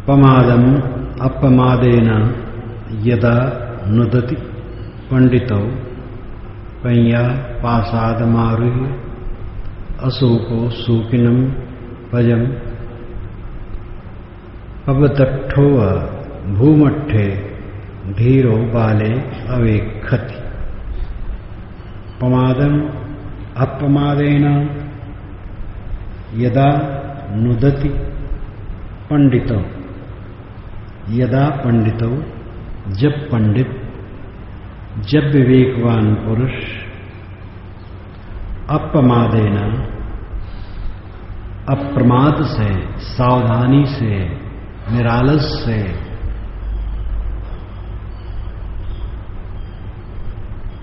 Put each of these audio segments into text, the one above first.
पमादम अपमादेन यदा नुदति पंडितौ पय्या पासादमारुह्य अशोको शोकिनं पयम् पवतट्ठोव भूमट्ठे धीरो बाले अवेक्षति। पमादम अपमादेन यदा नुदति पंडितौ, यदा पंडितौ जब पंडित, जब विवेकवान पुरुष अपमादेन अप्रमाद से, सावधानी से, निरालस से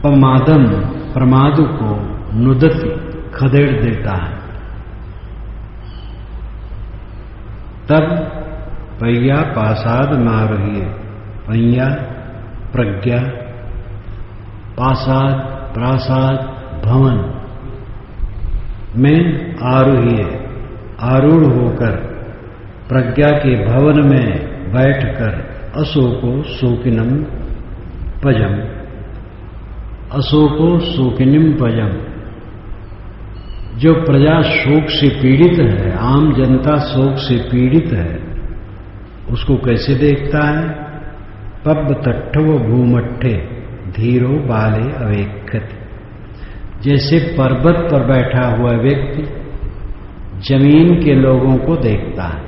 पमादम प्रमाद को नुदति खदेड़ देता है, तब पय्या पासाद मारुह्य, पय्या प्रज्ञा, पासाद प्रासाद भवन में आरूह्य आरूढ़ होकर प्रज्ञा के भवन में बैठकर अशोको शोकिनम पजम, अशोको शोकिनिम पजम, जो प्रजा शोक से पीड़ित है, आम जनता शोक से पीड़ित है, उसको कैसे देखता है? पब तट्ठव भूमट्ठे धीरो बाले अवेक्षति, जैसे पर्वत पर बैठा हुआ व्यक्ति जमीन के लोगों को देखता है।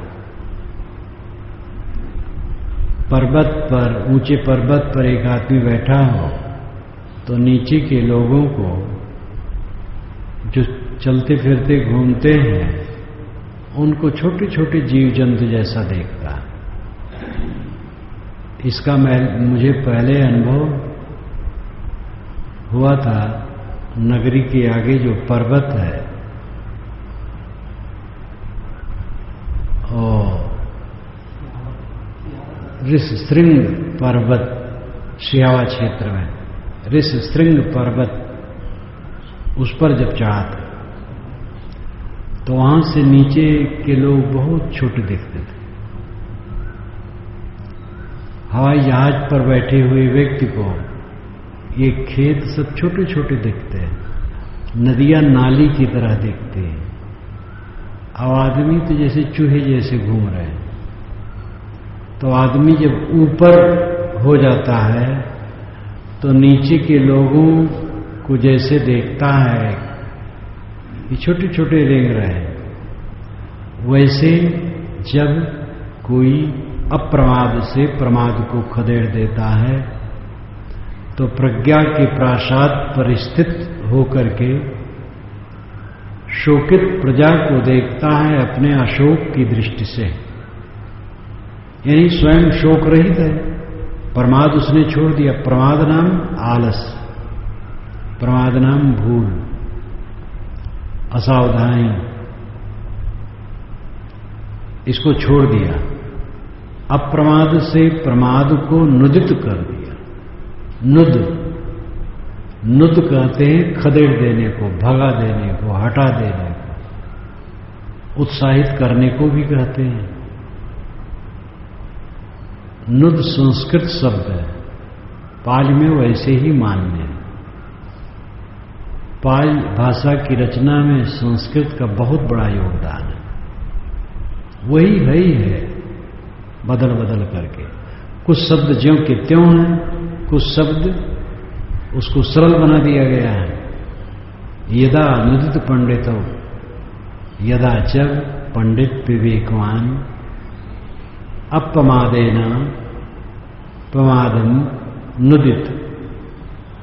पर्वत पर, ऊंचे पर्वत पर एक आदमी बैठा हो तो नीचे के लोगों को, जो चलते फिरते घूमते हैं, उनको छोटे छोटे जीव जंतु जैसा देखता है। इसका मुझे पहले अनुभव हुआ था नगरी के आगे जो पर्वत है, और ऋषशृंग पर्वत, सियावा क्षेत्र में ऋषशृंग पर्वत, उस पर जब चढ़ा था तो वहां से नीचे के लोग बहुत छोटे दिखते थे। हवाई जहाज पर बैठे हुए व्यक्ति को ये खेत सब छोटे छोटे दिखते हैं, नदियां नाली की तरह दिखती हैं। अब आदमी तो जैसे चूहे जैसे घूम रहे हैं। तो आदमी जब ऊपर हो जाता है तो नीचे के लोगों को जैसे देखता है ये छोटे छोटे रेंग रहे हैं, वैसे जब कोई अप्रमाद से प्रमाद को खदेड़ देता है तो प्रज्ञा के प्रासाद पर स्थित होकर के शोकित प्रजा को देखता है अपने अशोक की दृष्टि से, यानी स्वयं शोक रहित है, प्रमाद उसने छोड़ दिया। प्रमाद नाम आलस, प्रमाद नाम भूल, असावधानी, इसको छोड़ दिया। अप्रमाद से प्रमाद को नुदित कर दिया। नुद, नुद कहते हैं खदेड़ देने को, भगा देने को, हटा देने को, उत्साहित करने को भी कहते हैं। नुद संस्कृत शब्द है, पाली में वैसे ही मान्य है। पाली भाषा की रचना में संस्कृत का बहुत बड़ा योगदान है। वही है, बदल बदल करके कुछ शब्द ज्यों के त्यों हैं, कुछ शब्द उसको सरल बना दिया गया है। यदा नुदित पंडितो, यदा जब पंडित विवेकवान अपमादेन प्रमादम नुदित,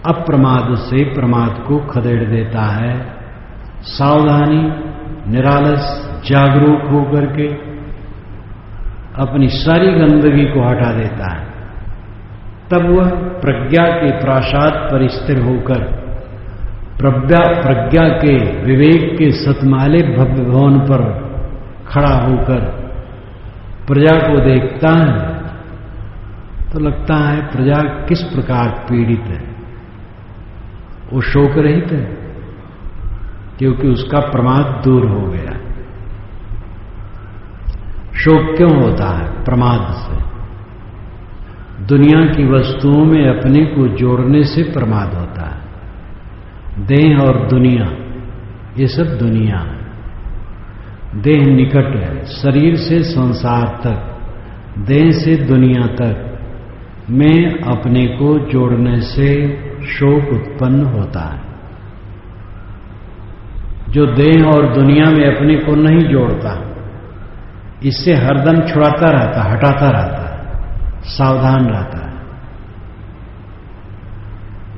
अप्रमाद से प्रमाद को खदेड़ देता है, सावधानी, निरालस, जागरूक होकर के अपनी सारी गंदगी को हटा देता है, तब वह प्रज्ञा के प्रासाद पर स्थिर होकर प्रज्ञा के विवेक के सतमाले भव्य भवन पर खड़ा होकर प्रजा को देखता है तो लगता है प्रजा किस प्रकार पीड़ित है। वो शोक रहित है क्योंकि उसका प्रमाद दूर हो गया। शोक क्यों होता है? प्रमाद से। दुनिया की वस्तुओं में अपने को जोड़ने से प्रमाद होता है। देह और दुनिया, ये सब दुनिया है। देह निकट है, शरीर से संसार तक, देह से दुनिया तक में अपने को जोड़ने से शोक उत्पन्न होता है। जो देह और दुनिया में अपने को नहीं जोड़ता, इससे हरदम छुड़ाता रहता, हटाता रहता है, सावधान रहता है,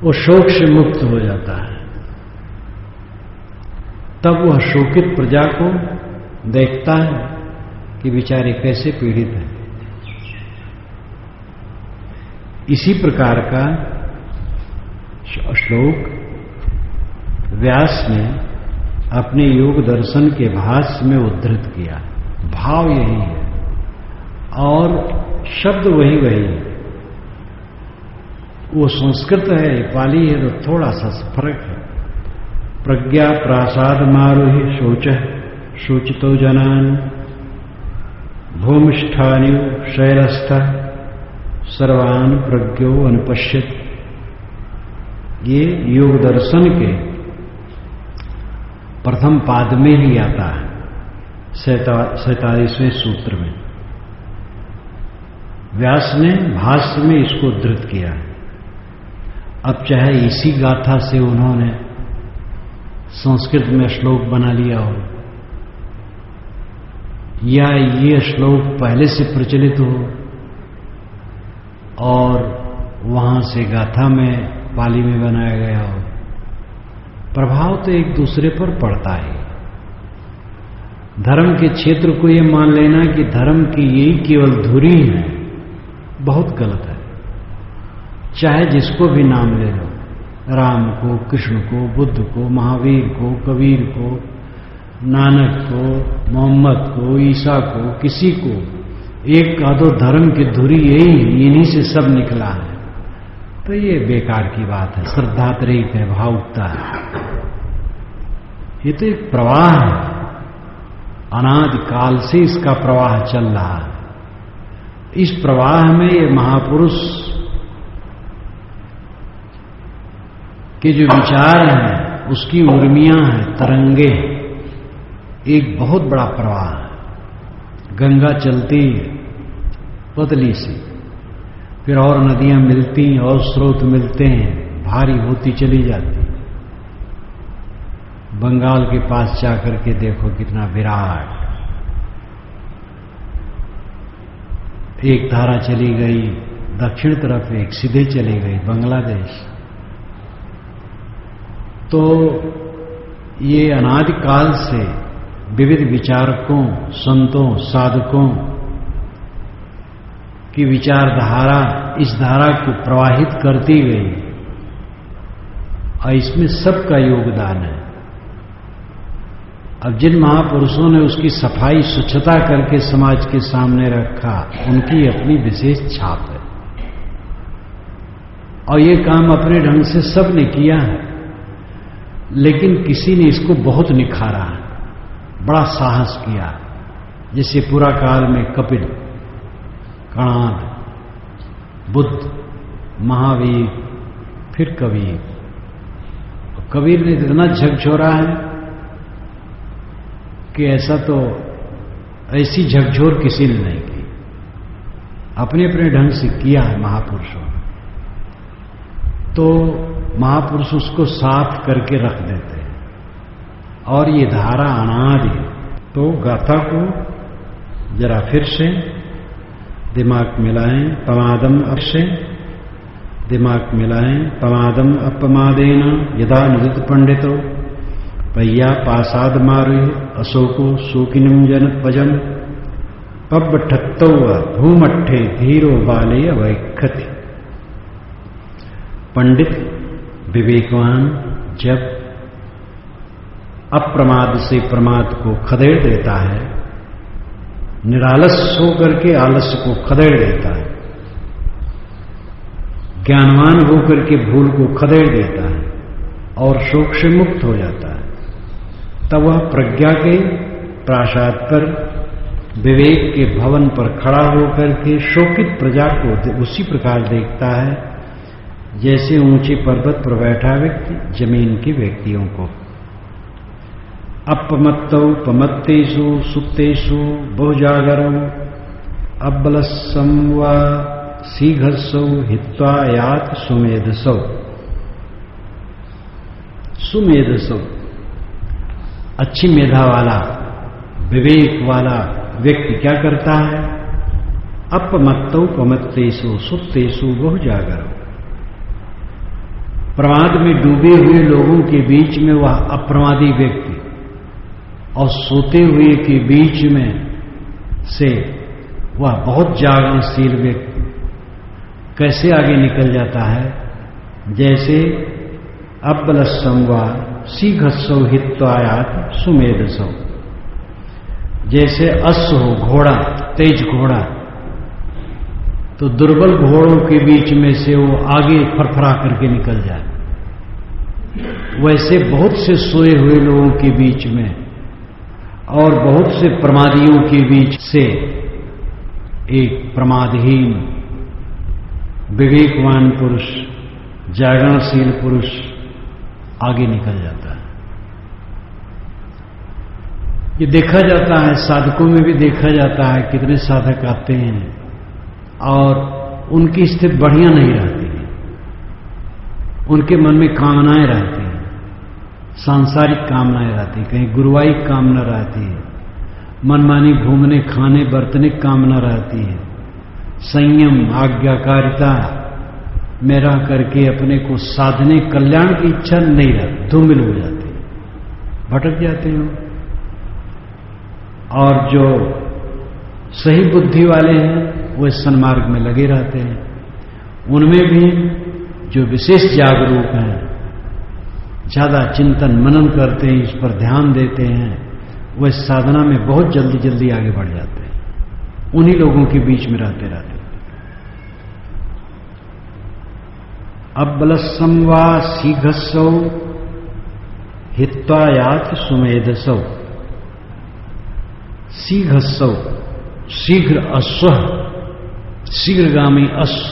वो शोक से मुक्त हो जाता है। तब वह शोकित प्रजा को देखता है कि बेचारे कैसे पीड़ित हैं। इसी प्रकार का श्लोक व्यास ने अपने योग दर्शन के भाष्य में उद्धृत किया। भाव यही है और शब्द वही है। वो संस्कृत है, पाली है, तो थोड़ा सा फर्क है। प्रज्ञा प्रासाद मारुहि शोच शोचितो जनान भूमिष्ठान्यु शैलस्थ सर्वान प्रज्ञो अनुपश्यत। ये योग दर्शन के प्रथम पाद में ही आता है, 47वें सूत्र में। व्यास ने भाष्य में इसको उद्धृत किया। अब चाहे इसी गाथा से उन्होंने संस्कृत में श्लोक बना लिया हो, या ये श्लोक पहले से प्रचलित हो और वहां से गाथा में पाली में बनाया गया हो, प्रभाव तो एक दूसरे पर पड़ता है। धर्म के क्षेत्र को ये मान लेना कि धर्म की यही केवल धुरी है, बहुत गलत है। चाहे जिसको भी नाम ले लो, राम को, कृष्ण को, बुद्ध को, महावीर को, कबीर को, नानक को, मोहम्मद को, ईसा को, किसी को एक कह दो धर्म की धुरी यही, इन्हीं से सब निकला है, तो ये बेकार की बात है, श्रद्धातिरेक है, भावुकता है। ये तो एक प्रवाह है, अनादिकाल से इसका प्रवाह चल रहा है। इस प्रवाह में ये महापुरुष के जो विचार हैं, उसकी उर्मियां हैं, तरंगे, एक बहुत बड़ा प्रवाह है। गंगा चलती पतली सी, फिर और नदियां मिलती और स्रोत मिलते हैं, भारी होती चली जाती। बंगाल के पास जाकर के देखो कितना विराट, एक धारा चली गई दक्षिण तरफ, एक सीधे चली गई बांग्लादेश। तो ये अनादिकाल से विविध विचारकों, संतों, साधकों की विचारधारा इस धारा को प्रवाहित करती गई और इसमें सबका योगदान है। अब जिन महापुरुषों ने उसकी सफाई, स्वच्छता करके समाज के सामने रखा, उनकी अपनी विशेष छाप है और ये काम अपने ढंग से सब ने किया है, लेकिन किसी ने इसको बहुत निखारा है, बड़ा साहस किया। जैसे पुरा काल में कपिल, कणाद, बुद्ध, महावीर, फिर कबीर। कबीर ने इतना झकझोरा है कि ऐसा तो ऐसी झकझोर किसी ने नहीं की, अपने अपने ढंग से किया है महापुरुषों ने। तो महापुरुष उसको साफ करके रख देते हैं और ये धारा अनादि। तो गाथा को जरा फिर से दिमाग मिलाएं, प्रमादम अक्षय, दिमाग मिलाएं, प्रमादम अपमादेन यदा नुदित पंडितो पय्या पासाद मारु अशोको शोकिनम जनपजम पब्बठत्तौ भूमट्ठे धीरो बाले अवैखति। पंडित विवेकवान जब अप्रमाद से प्रमाद को खदेड़ देता है, निरालस होकर के आलस्य को खदेड़ देता है, ज्ञानवान होकर के भूल को खदेड़ देता है और शोक से मुक्त हो जाता है, तब वह प्रज्ञा के प्रासाद पर विवेक के भवन पर खड़ा होकर के शोकित प्रजा को उसी प्रकार देखता है जैसे ऊंचे पर्वत पर बैठा व्यक्ति जमीन के व्यक्तियों को। अपमत्तौ पमत्तेषु सुप्तेषु बहुजागरौ अब्बलस्सं वा शीघ्रसौ हित्वा यात सुमेधसौ। सुमेधसौ अच्छी मेधा वाला विवेक वाला व्यक्ति क्या करता है? अपमत्तौ पमत्तेषु सुप्तेषु बहुजागरौ। प्रमाद में डूबे हुए लोगों के बीच में वह अप्रमादी व्यक्ति और सोते हुए के बीच में से वह बहुत जागरणशील व्यक्ति कैसे आगे निकल जाता है? जैसे अब्बलस्सं वा शीघ्रसौ हित्वायात सुमेधसौ। जैसे अश्व हो, घोड़ा, तेज घोड़ा, तो दुर्बल घोड़ों के बीच में से वो आगे फरफरा करके निकल जाए, वैसे बहुत से सोए हुए लोगों के बीच में और बहुत से प्रमादियों के बीच से एक प्रमादहीन विवेकवान पुरुष, जागरणशील पुरुष आगे निकल जाता है। ये देखा जाता है, साधकों में भी देखा जाता है, कितने साधक आते हैं और उनकी स्थिति बढ़िया नहीं रहती है, उनके मन में कामनाएं रहती हैं, सांसारिक कामनाएं रहती, कहीं गुरुवाई कामना रहती है, मनमानी घूमने खाने बरतने कामना रहती है, संयम आज्ञाकारिता में रह करके अपने को साधने कल्याण की इच्छा नहीं रहती, धूमिल हो जाती, भटक जाते हैं। और जो सही बुद्धि वाले हैं वो सन्मार्ग में लगे रहते हैं। उनमें भी जो विशेष जागरूक हैं, ज्यादा चिंतन मनन करते हैं, इस पर ध्यान देते हैं, वह साधना में बहुत जल्दी जल्दी आगे बढ़ जाते हैं, उन्हीं लोगों के बीच में रहते रहते। अब्बलस्सं वा शीघ्रसौ हित्वा यात सुमेधसौ। शीघ्रसौ शीघ्र अश्व, शीघ्रगामी अश्व,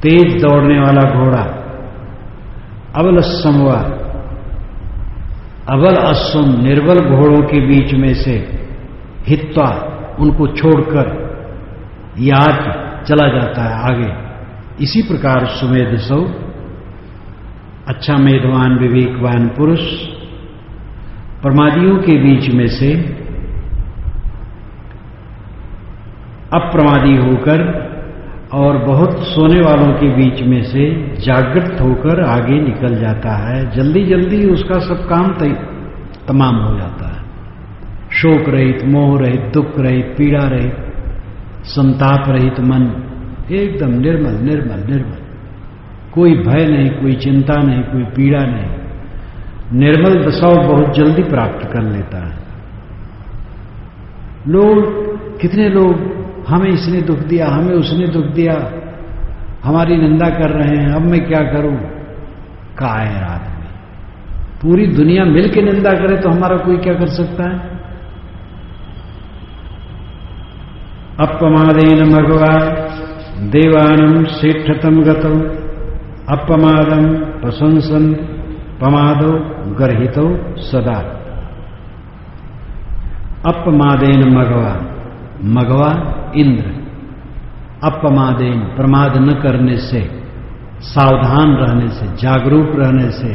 तेज दौड़ने वाला घोड़ा। अबलस्सं वा, अबल अश्व निर्बल घोड़ों के बीच में से हित्वा उनको छोड़कर यात चला जाता है आगे। इसी प्रकार सुमेधसौ अच्छा मेधवान विवेकवान पुरुष प्रमादियों के बीच में से अप्रमादी होकर और बहुत सोने वालों के बीच में से जागृत होकर आगे निकल जाता है। जल्दी जल्दी उसका सब काम तमाम हो जाता है। शोक रहित, मोह रहित, दुख रहित, पीड़ा रहित, संताप रहित मन, एकदम निर्मल निर्मल निर्मल, कोई भय नहीं, कोई चिंता नहीं, कोई पीड़ा नहीं, निर्मल दशा बहुत जल्दी प्राप्त कर लेता है। लोग, कितने लोग हमें इसने दुख दिया, हमें उसने दुख दिया, हमारी निंदा कर रहे हैं, अब मैं क्या करूं? कायर आदमी, पूरी दुनिया मिलकर निंदा करे तो हमारा कोई क्या कर सकता है? अपमादेन मघवा देवानम श्रेष्ठतम गतौ अपमादम प्रशंसन पमादो गर्हितो सदा। अपमादेन मघवा, मघवा इंद्र, अपमादेन प्रमाद न करने से, सावधान रहने से, जागरूक रहने से,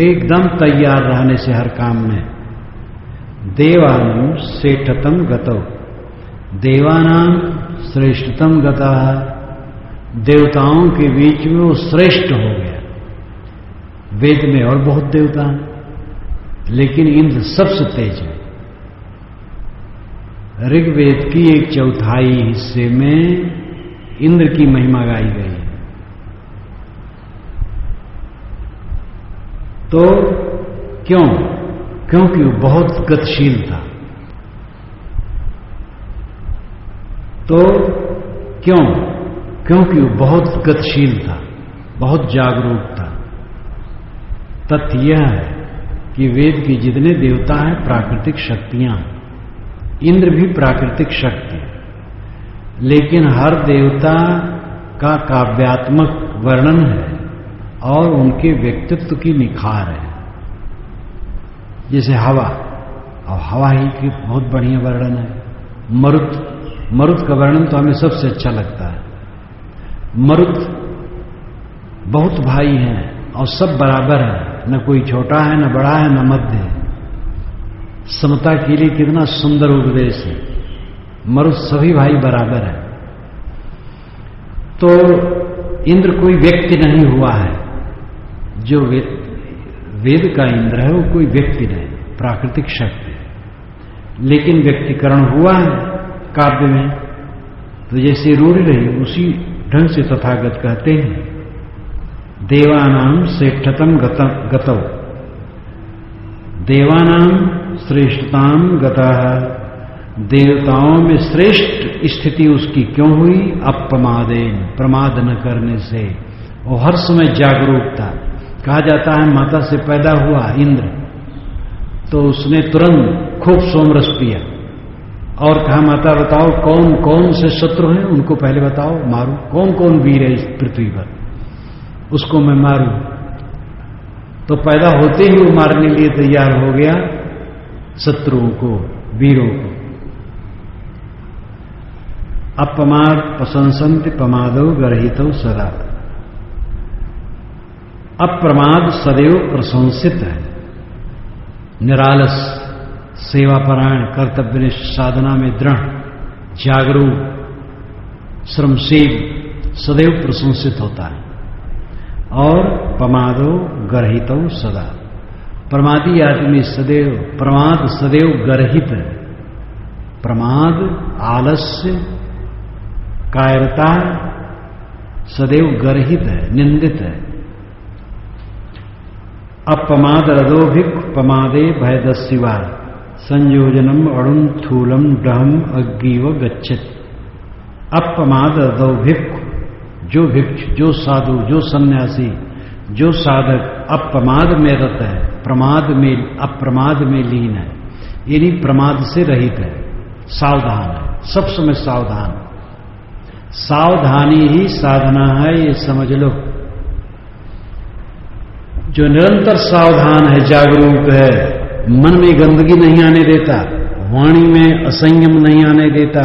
एकदम तैयार रहने से हर काम में। देवानां श्रेष्ठतम गतौ, देवानां श्रेष्ठतम गता, देवताओं के बीच में वो श्रेष्ठ हो गया। वेद में और बहुत देवता हैं, लेकिन इंद्र सबसे तेज है। ऋग्वेद की 1/4 हिस्से में इंद्र की महिमा गाई गई है। तो क्यों? क्योंकि वो बहुत गतिशील था। तो क्यों? क्योंकि वो बहुत गतिशील था, बहुत जागरूक था। तथ्य यह है कि वेद के जितने देवता हैं प्राकृतिक शक्तियां, इंद्र भी प्राकृतिक शक्ति है, लेकिन हर देवता का काव्यात्मक वर्णन है और उनके व्यक्तित्व की निखार है। जैसे हवा, और हवा ही की बहुत बढ़िया वर्णन है। मरुत का वर्णन तो हमें सबसे अच्छा लगता है। मरुत बहुत भाई हैं और सब बराबर है, न कोई छोटा है, न बड़ा है, न मध्य है। समता के लिए कितना सुंदर उपदेश है। मरुत सभी भाई बराबर है। तो इंद्र कोई व्यक्ति नहीं हुआ है। जो वेद का इंद्र है वो कोई व्यक्ति नहीं, प्राकृतिक शक्ति है, लेकिन व्यक्तिकरण हुआ है काव्य में। तो जैसे रूढ़ रही उसी ढंग से तथागत कहते हैं, देवानाम श्रेष्ठतम गतौ, देवानाम श्रेष्ठताम गतः, देवताओं में श्रेष्ठ स्थिति उसकी क्यों हुई? अपमादेन, प्रमाद न करने से। वो हर समय जागरूक था। कहा जाता है माता से पैदा हुआ इंद्र, तो उसने तुरंत खूब सोमरस पिया और कहा माता बताओ कौन कौन से शत्रु हैं, उनको पहले बताओ, मारूं। कौन कौन वीर है इस पृथ्वी पर, उसको मैं मारूं। तो पैदा होते ही वो मारने लिए तैयार हो गया शत्रुओं को, वीरों को। अपमाद प्रशंसन्ति प्रमादो गर्हितो सदा। अप्रमाद सदैव प्रशंसित है। निरालस, सेवापरायण, कर्तव्यनिष्ठ, साधना में दृढ़, जागरूक, श्रमशील, सदैव प्रशंसित होता है। और प्रमादो गर्हितो सदा, प्रमादी आदमी सदैव, प्रमाद सदैव गर्हित है। प्रमाद, आलस्य, कायरता सदैव गर्हित है, निंदित है। अपमाद रदोभिक प्रमादे भयदस्यवा, संयोजनम अणुम थूलम डहम अग्गिव गच्छित। अपमाद रदोभिक, जो भिक्ष, जो साधु, जो सन्यासी, जो साधक अपमाद में रत है, प्रमाद में, अप्रमाद में लीन है, यानी प्रमाद से रहित है, सावधान है, सब समय सावधान। सावधानी ही साधना है, ये समझ लो। जो निरंतर सावधान है, जागरूक है, मन में गंदगी नहीं आने देता, वाणी में असंयम नहीं आने देता,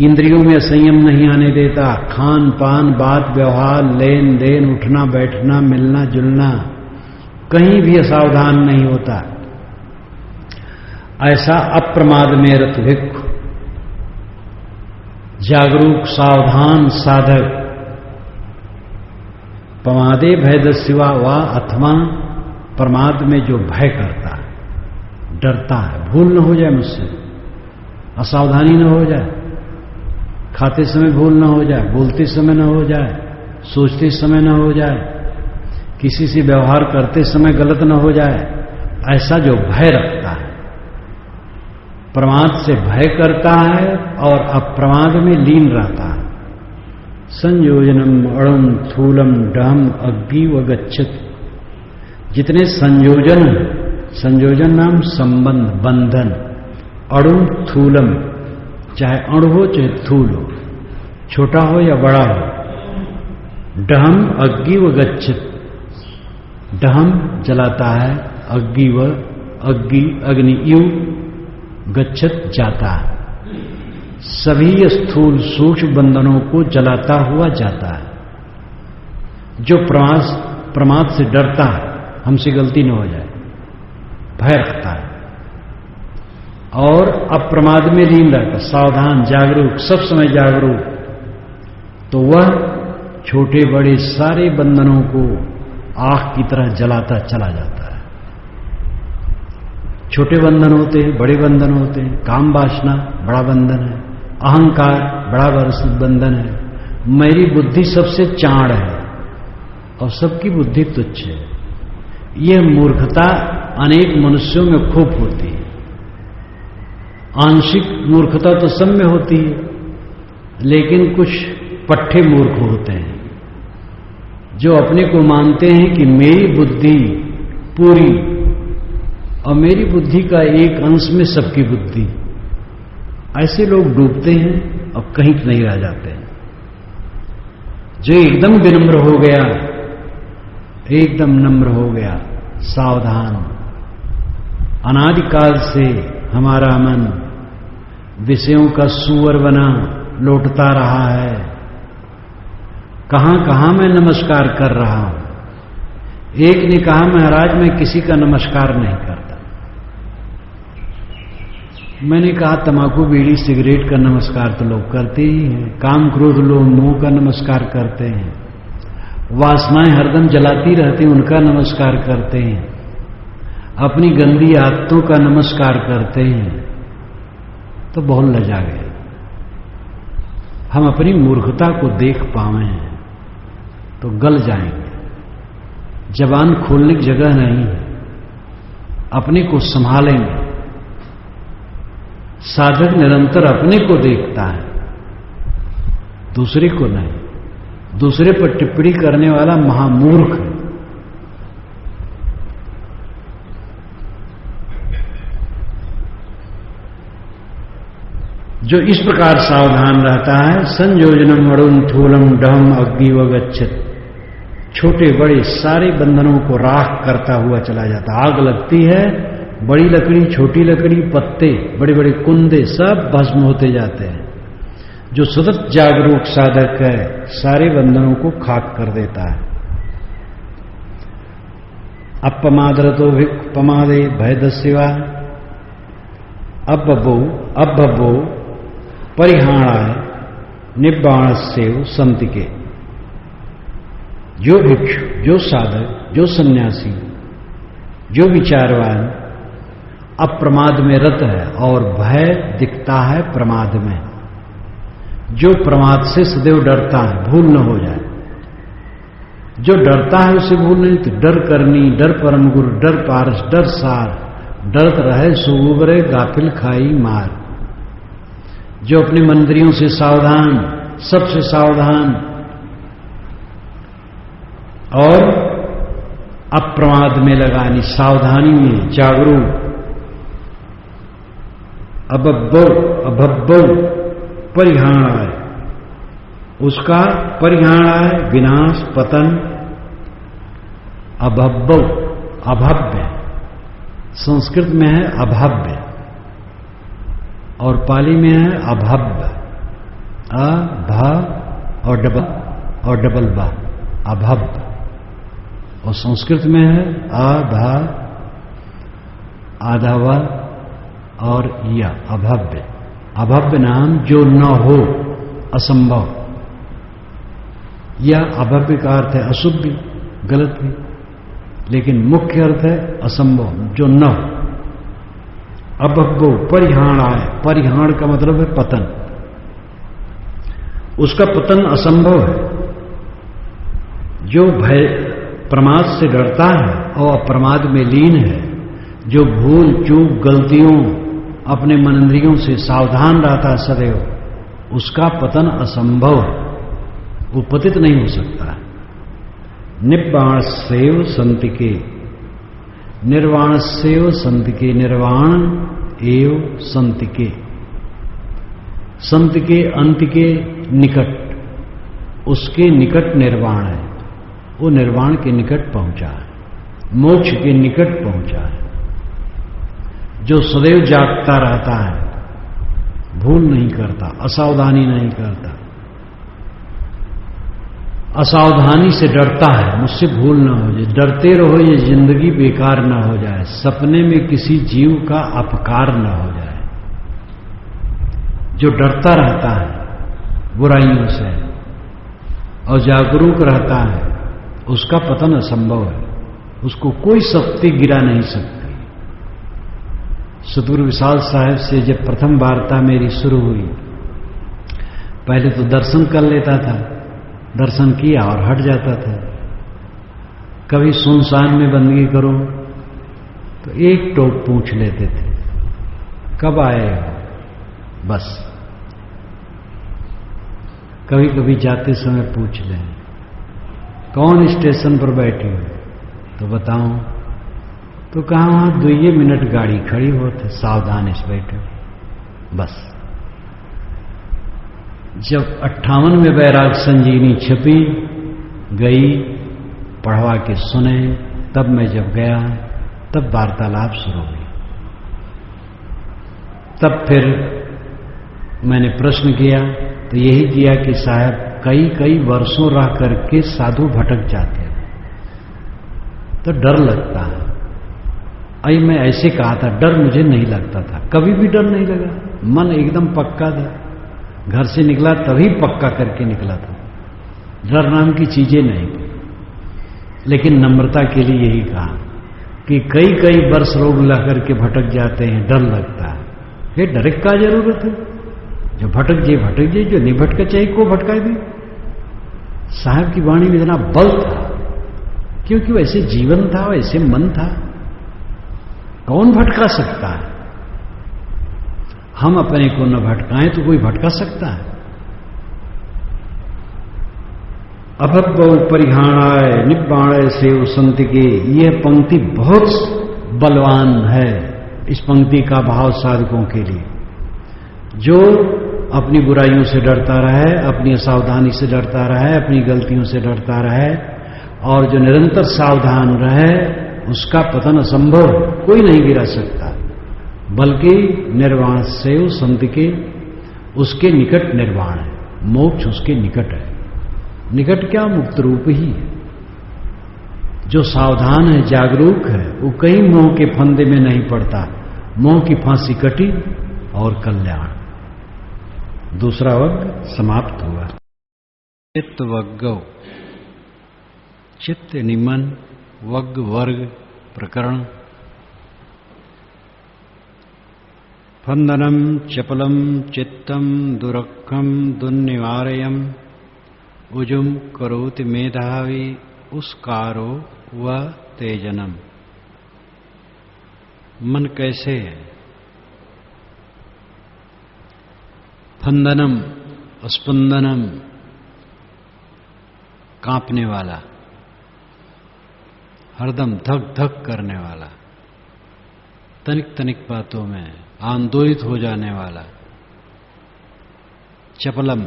इंद्रियों में असंयम नहीं आने देता, खान पान, बात व्यवहार, लेन देन, उठना बैठना, मिलना जुलना, कहीं भी असावधान नहीं होता, ऐसा अप्रमाद में रत भिक्खु, जागरूक सावधान साधक। प्रमादे भयदस्यवा वा, अथवा प्रमाद में जो भय करता है, डरता है, भूल न हो जाए मुझसे, असावधानी न हो जाए, खाते समय भूल न हो जाए, बोलते समय न हो जाए, सोचते समय न हो जाए, किसी से व्यवहार करते समय गलत न हो जाए, ऐसा जो भय रखता है, प्रमाद से भय करता है और अप्रमाद में लीन रहता है। संयोजनम अणुम थूलम डहम अग्नि व गच्छत। जितने संयोजन, संयोजन नाम संबंध, बंधन, अणुम थूलम, चाहे अणु हो चाहे थूल हो, छोटा हो या बड़ा हो, डहम अग्नि व गच्छत। डहम जलाता है, अग्नि व अग्नि यु गच्छत जाता है। सभी स्थूल सूक्ष्म बंधनों को जलाता हुआ जाता है। जो प्रमाद से डरता है, हमसे गलती न हो जाए, भय रखता है, और अप्रमाद में लीन रहता, सावधान, जागरूक, सब समय जागरूक, तो वह छोटे बड़े सारे बंधनों को आग की तरह जलाता चला जाता है। छोटे बंधन होते हैं, बड़े बंधन होते हैं। काम वासना बड़ा बंधन है, अहंकार बड़ा बंधन है, मेरी बुद्धि सबसे चाण है और सबकी बुद्धि तुच्छ है। यह मूर्खता अनेक मनुष्यों में खूब होती है। आंशिक मूर्खता तो सब में होती है, लेकिन कुछ पट्टे मूर्ख होते हैं जो अपने को मानते हैं कि मेरी बुद्धि पूरी, और मेरी बुद्धि का एक अंश में सबकी बुद्धि, ऐसे लोग डूबते हैं और कहीं नहीं रह जाते हैं। जो एकदम विनम्र हो गया, एकदम नम्र हो गया, सावधान, अनादिकाल से हमारा मन विषयों का सूअर बना लौटता रहा है। कहां कहां मैं नमस्कार कर रहा हूं। एक ने कहा, महाराज मैं किसी का नमस्कार नहीं करता। मैंने कहा, तंबाकू बीड़ी सिगरेट का नमस्कार तो लोग करते ही हैं, काम क्रोध लोग मुंह का नमस्कार करते हैं, वासनाएं हरदम जलाती रहती उनका नमस्कार करते हैं, अपनी गंदी आदतों का नमस्कार करते हैं, तो बहुत लजा गए। हम अपनी मूर्खता को देख पावे हैं तो गल जाएंगे। जबान खोलने की जगह नहीं है, अपने को संभालेंगे। साधक निरंतर अपने को देखता है, दूसरे को नहीं। दूसरे पर टिप्पणी करने वाला महामूर्ख है। जो इस प्रकार सावधान रहता है, संयोजनम अरुण थूलम डहम अग्निवगच्छत, छोटे बड़े सारे बंधनों को राख करता हुआ चला जाता। आग लगती है, बड़ी लकड़ी, छोटी लकड़ी, पत्ते, बड़े बड़े कुंदे सब भस्म होते जाते हैं। जो सतत जागरूक साधक है, सारे बंधनों को खाक कर देता है। अपमादरतो पमादे भयदस्यवा अब्बो परिहाणाय निब्बाणस्येव संतिके। जो भिक्षु, जो साधक, जो सन्यासी, जो विचारवान अप्रमाद में रत है और भय दिखता है प्रमाद में, जो प्रमाद से सदैव डरता है भूल न हो जाए। जो डरता है उसे भूल नहीं, तो डर करनी, डर परम गुरु, डर पारस, डर सार, डरत रहे सुबरे गाफिल खाई मार। जो अपने मंत्रियों से सावधान, सबसे सावधान और अप्रमाद में लगानी, सावधानी में जागरूक। अभब्बो परिहाणाय, उसका परिहाणाय विनाश पतन। अभब्बो अभव्य, संस्कृत में है अभव्य और पाली में है अभव्य। अ भ और डबल बा, अभव्य। और संस्कृत में है अ भ आधा व और या अभव्य। अभव्य नाम जो न हो, असंभव। या अभव्य का अर्थ है अशुभ भी, गलत भी, लेकिन मुख्य अर्थ है असंभव, जो न हो। अभव्यो परिहाण आए, परिहाण का मतलब है पतन। उसका पतन असंभव है। जो भय प्रमाद से डरता है और अप्रमाद में लीन है, जो भूल चूक गलतियों अपने मनंद्रियों से सावधान रहता सदैव, उसका पतन असंभव है, वो पतित नहीं हो सकता। निब्बाण सेव संतिके, निर्वाण सेव संतिके, निर्वाण एव संतिके। संत के अंत के निकट, उसके निकट निर्वाण है, वो निर्वाण के निकट पहुंचा है, मोक्ष के निकट पहुंचा है। जो सदैव जागता रहता है, भूल नहीं करता, असावधानी नहीं करता, असावधानी से डरता है मुझसे भूल ना हो जाए। डरते रहो ये जिंदगी बेकार ना हो जाए, सपने में किसी जीव का अपकार ना हो जाए। जो डरता रहता है बुराइयों से और जागरूक रहता है, उसका पतन असंभव है, उसको कोई शक्ति गिरा नहीं सकती। सतगुरु विशाल साहब से जब प्रथम वार्ता मेरी शुरू हुई, पहले तो दर्शन कर लेता था, दर्शन किया और हट जाता था। कभी सुनसान में बंदगी करो तो एक टोक पूछ लेते थे, कब आए हो, बस। कभी कभी जाते समय पूछ लें, कौन स्टेशन पर बैठे हो, तो बताऊं, तो कहा वहां 2 मिनट गाड़ी खड़ी होते, सावधान इस बैठे हो, बस। जब 58 में वैराग संजीवनी छपी गई, पढ़वा के सुने, तब मैं जब गया तब वार्तालाप शुरू हुई। तब फिर मैंने प्रश्न किया तो यही किया कि साहब कई कई वर्षों रह करके साधु भटक जाते हैं तो डर लगता है। अई मैं ऐसे कहा था, डर मुझे नहीं लगता था, कभी भी डर नहीं लगा, मन एकदम पक्का था। घर से निकला तभी पक्का करके निकला था, डर नाम की चीजें नहीं थी। लेकिन नम्रता के लिए यही कहा कि कई कई वर्ष रोग ला करके भटक जाते हैं, डर लगता है। ये डर का जरूरत है, जो भटक जे, जो नहीं भटका चाहिए को भटकाए भी। साहब की वाणी में इतना बल था क्योंकि वैसे जीवन था, वैसे मन था, कौन भटका सकता है? हम अपने को न भटकाएं तो कोई भटका सकता है? अभद्भव परिहाणाय निब्बाणाय से संत के, यह पंक्ति बहुत बलवान है। इस पंक्ति का भाव साधकों के लिए, जो अपनी बुराइयों से डरता रहे, अपनी असावधानी से डरता रहे, अपनी गलतियों से डरता रहे और जो निरंतर सावधान रहे, उसका पतन असंभव, कोई नहीं गिरा सकता। बल्कि निर्वाण से संत के, उसके निकट निर्वाण है, मोक्ष उसके निकट है। निकट क्या, मुक्त रूप ही है। जो सावधान है, जागरूक है, वो कहीं मोह के फंदे में नहीं पड़ता। मोह की फांसी कटी और कल्याण। दूसरा वर्ग समाप्त हुआ। चित्त वग्गव, चित्त निमन, वग्ग वर्ग प्रकरण। फंदनम चपलम चित्तम दुरखम दुन्निवारयम उजुम करोति मेधावी उसकारो व तेजनम। मन कैसे है? फंदनम, स्पंदनम, कांपने वाला, हरदम धक धक करने वाला, तनिक तनिक बातों में आंदोलित हो जाने वाला। चपलम,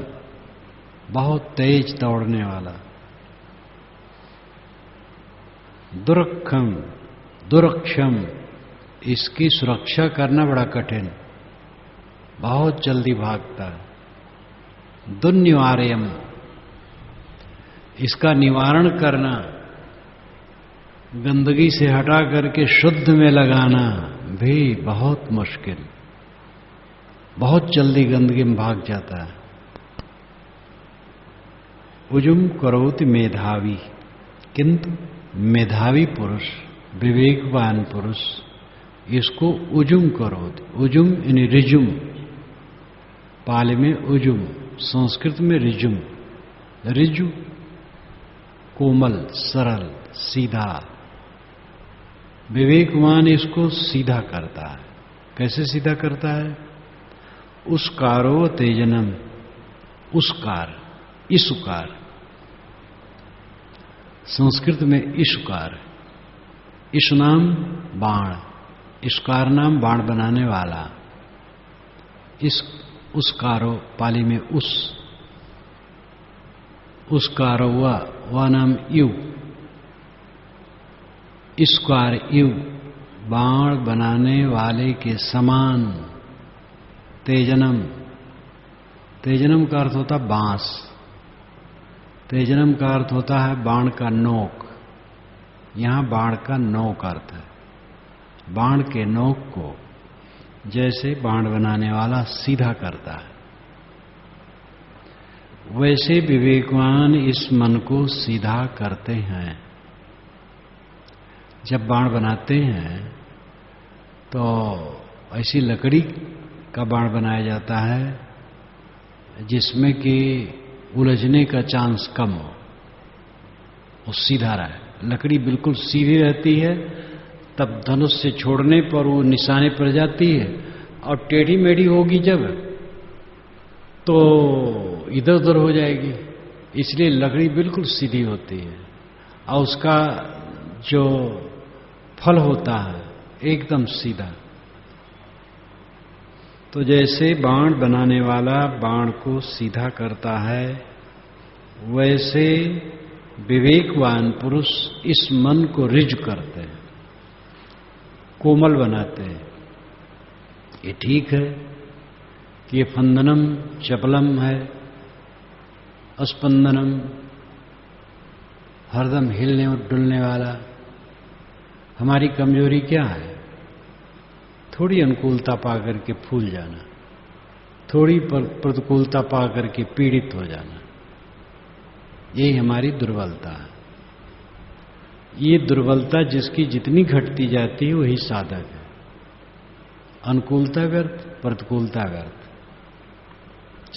बहुत तेज दौड़ने वाला। दुरक्षम, दुरक्षम, इसकी सुरक्षा करना बड़ा कठिन, बहुत जल्दी भागता है। दुन्निवार्यम, इसका निवारण करना, गंदगी से हटा करके शुद्ध में लगाना भी बहुत मुश्किल, बहुत जल्दी गंदगी में भाग जाता है। उजुम करोति मेधावी, किंतु मेधावी पुरुष, विवेकवान पुरुष इसको उजुम करोति, उजुम यानी रिजुम, पाली में उजुम, संस्कृत में रिजुम, रिजु कोमल, सरल, सीधा। विवेकवान इसको सीधा करता है। कैसे सीधा करता है? उसकारो तेजनम, उसकार, ईसुकार, संस्कृत में ईशुकार। ईशु नाम बाण, ईशुकार नाम बाण बनाने वाला। इस उसकारो, पाली में उसकारो, व नाम यु, ईशुकार यु, बाण बनाने वाले के समान। तेजनम, तेजनम का अर्थ होता बांस, तेजनम का अर्थ होता है बाण का नोक। यहां बाण का नोक अर्थ है, बाण के नोक को जैसे बाण बनाने वाला सीधा करता है, वैसे विवेकवान इस मन को सीधा करते हैं। जब बाण बनाते हैं तो ऐसी लकड़ी का बाण बनाया जाता है जिसमें कि उलझने का चांस कम हो, वो सीधा रहे। लकड़ी बिल्कुल सीधी रहती है, तब धनुष से छोड़ने पर वो निशाने पर जाती है, और टेढ़ी मेढ़ी होगी जब तो इधर उधर हो जाएगी। इसलिए लकड़ी बिल्कुल सीधी होती है और उसका जो फल होता है एकदम सीधा। तो जैसे बाण बनाने वाला बाण को सीधा करता है, वैसे विवेकवान पुरुष इस मन को ऋजु करते हैं, कोमल बनाते हैं। ये ठीक है कि ये फंदनम चपलम है, अस्पंदनम, हरदम हिलने और डुलने वाला। हमारी कमजोरी क्या है? थोड़ी अनुकूलता पाकर के फूल जाना, थोड़ी प्रतिकूलता पाकर के पीड़ित हो जाना, यही हमारी दुर्बलता है। ये दुर्बलता जिसकी जितनी घटती जाती है वही साधक है। अनुकूलता व्यर्थ, प्रतिकूलता व्यर्थ,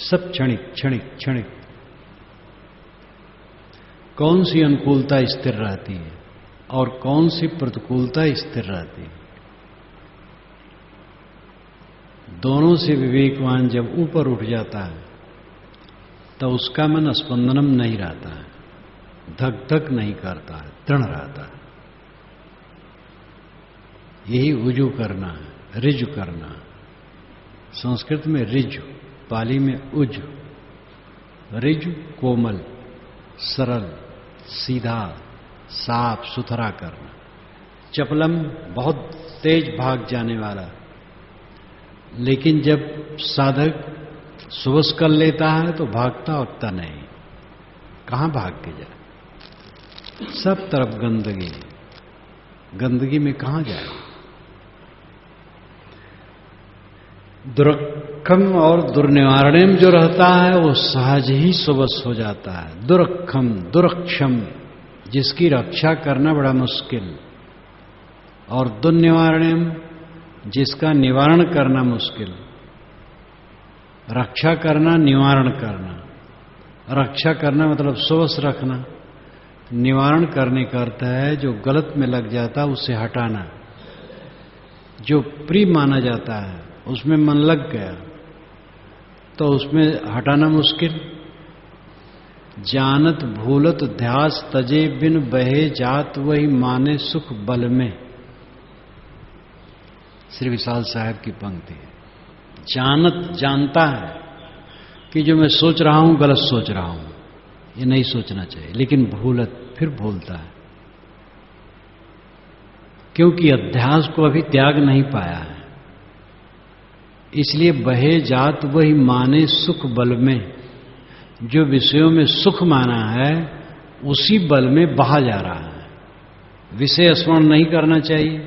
सब क्षणिक क्षणिक क्षणिक। कौन सी अनुकूलता स्थिर रहती है और कौन सी प्रतिकूलता स्थिर रहती है? दोनों से विवेकवान जब ऊपर उठ जाता है तो उसका मन स्पंदनम नहीं रहता है, धक धक नहीं करता है, दृढ़ रहता है। यही उजु करना है, ऋजु करना। संस्कृत में ऋजु, पाली में उजु। ऋजु कोमल, सरल, सीधा, साफ सुथरा करना। चपलम बहुत तेज भाग जाने वाला, लेकिन जब साधक सुबस कर लेता है तो भागता उठता नहीं। कहां भाग के जाए? सब तरफ गंदगी, गंदगी में कहां जाए? दुरक्षम और दुर्निवारणम जो रहता है वो सहज ही सुबस हो जाता है। दुरक्षम, दुरक्षम, जिसकी रक्षा करना बड़ा मुश्किल, और दुर्निवारणम, जिसका निवारण करना मुश्किल। रक्षा करना, निवारण करना। रक्षा करना मतलब सुबस रखना, निवारण करने का अर्थ है जो गलत में लग जाता है उसे हटाना। जो प्रिय माना जाता है उसमें मन लग गया तो उसमें हटाना मुश्किल। जानत भूलत ध्यास तजे बिन बहे जात वही माने सुख बल में। श्री विशाल साहब की पंक्ति है। जानत, जानता है कि जो मैं सोच रहा हूं गलत सोच रहा हूं, ये नहीं सोचना चाहिए, लेकिन भूलत, फिर भूलता है, क्योंकि अध्यास को अभी त्याग नहीं पाया है। इसलिए बहे जात वही माने सुख बल में। जो विषयों में सुख माना है उसी बल में बहा जा रहा है। विषय स्मरण नहीं करना चाहिए,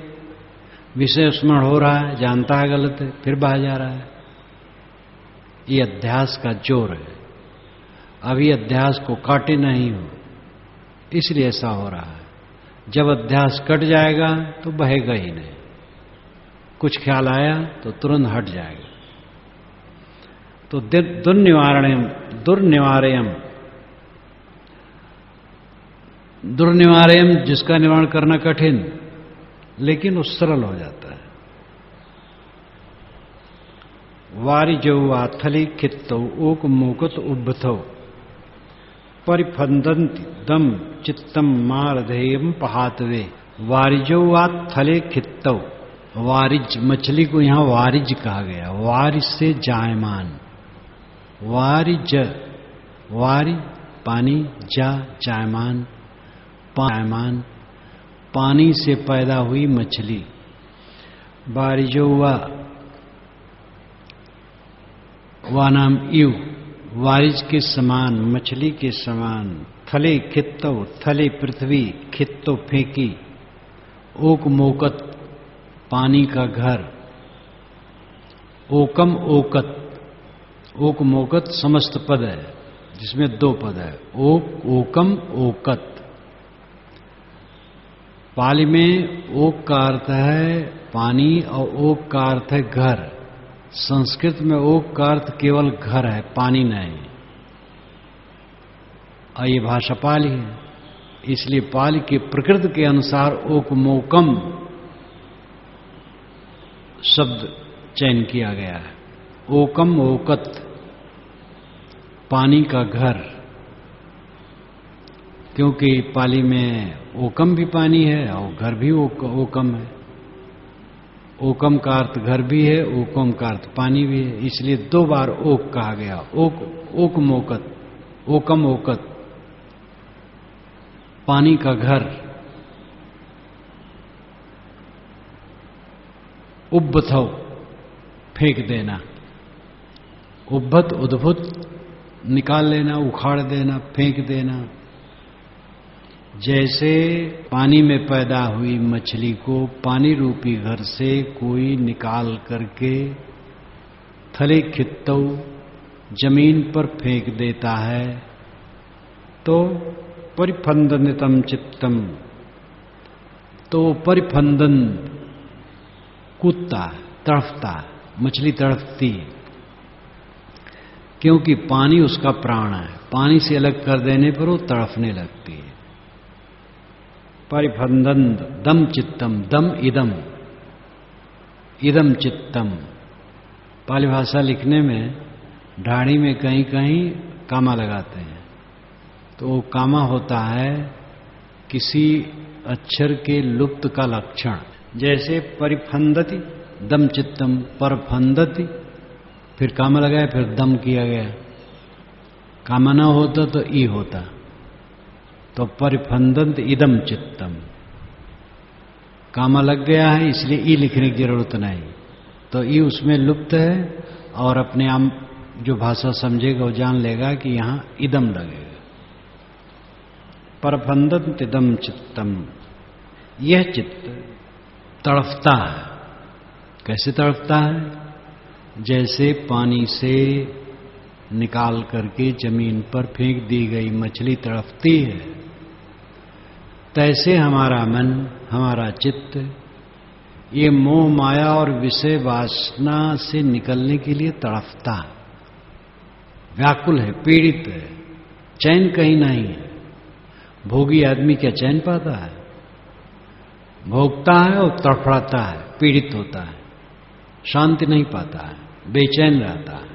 विषय स्मरण हो रहा है, जानता है गलत है, फिर बहा जा रहा है। ये अध्यास का जोर है। अभी अध्यास को काटे नहीं हो, इसलिए ऐसा हो रहा है। जब अध्यास कट जाएगा तो बहेगा ही नहीं। कुछ ख्याल आया तो तुरंत हट जाएगा। तो दुर्निवारणम, दुर्निवारयम, दुर्निवारयम, जिसका निवारण करना कठिन, लेकिन वो सरल हो जाता है। वारिजौवा थली खित्तौ ओक मोकत उब्बथौ परिफंदंति दम चित्तम मारधेयम पहातवे। वारिजौवा थले खित्तौ, वारिज, मछली को यहां वारिज कहा गया। वारिज से जायमान, वारिज, वारी पानी, जा जायमान, जायमान, पानी से पैदा हुई मछली। वारिजौवा, वा नाम इव, वारिज के समान, मछली के समान। थले खित्तो, थले पृथ्वी, खित्तो फेंकी। ओक मोकत, पानी का घर। ओकम ओकत, ओक मोकत समस्त पद है, जिसमें दो पद है। ओक, ओकम, ओकत। पाली में ओक का अर्थ है पानी और ओक का अर्थ है घर। संस्कृत में ओक का अर्थ केवल घर है, पानी नहीं। और ये भाषा पाली है, इसलिए पाली की प्रकृति के अनुसार ओकमोकम शब्द चयन किया गया है। ओकम ओकत, पानी का घर, क्योंकि पाली में ओकम भी पानी है और घर भी ओकम है। ओकम का अर्थ घर भी है, ओकम का अर्थ पानी भी है, इसलिए 2 बार ओक कहा गया। ओक मोकत, ओकम ओकत, पानी का घर। उब्बथौ, फेंक देना। उब्बत, उद्भुत, निकाल लेना, उखाड़ देना, फेंक देना। जैसे पानी में पैदा हुई मछली को पानी रूपी घर से कोई निकाल करके थले खित्तौ जमीन पर फेंक देता है, तो परिफंदनितम चित्तम, तो परिफंदन कूदता, तड़फता, मछली तड़फती, क्योंकि पानी उसका प्राण है। पानी से अलग कर देने पर वो तड़फने लगती है। परिफंदन दम चित्तम, दम इदम, इदम चित्तम। पाली भाषा लिखने में ढाड़ी में कहीं कहीं कामा लगाते हैं, तो वो कामा होता है किसी अक्षर के लुप्त का लक्षण। जैसे परिफंदति, दम चित्तम, परफंदति, फिर कामा लगाया, फिर दम किया गया। कामा ना होता तो ई होता, तो परिफंदंत इदम चित्तम। कामा लग गया है इसलिए ई लिखने की जरूरत नहीं, तो ई उसमें लुप्त है और अपने आप जो भाषा समझेगा वो जान लेगा कि यहां इदम लगेगा। परफंदंत इदम चित्तम। यह चित्त तड़फता है। कैसे तड़फता है? जैसे पानी से निकाल करके जमीन पर फेंक दी गई मछली तड़फती है, तैसे हमारा मन, हमारा चित्त ये मोह माया और विषय वासना से निकलने के लिए तड़फता है, व्याकुल है, पीड़ित है, चैन कहीं नहीं है। भोगी आदमी क्या चैन पाता है? भोगता है और तड़फड़ाता है, पीड़ित होता है, शांति नहीं पाता है, बेचैन रहता है,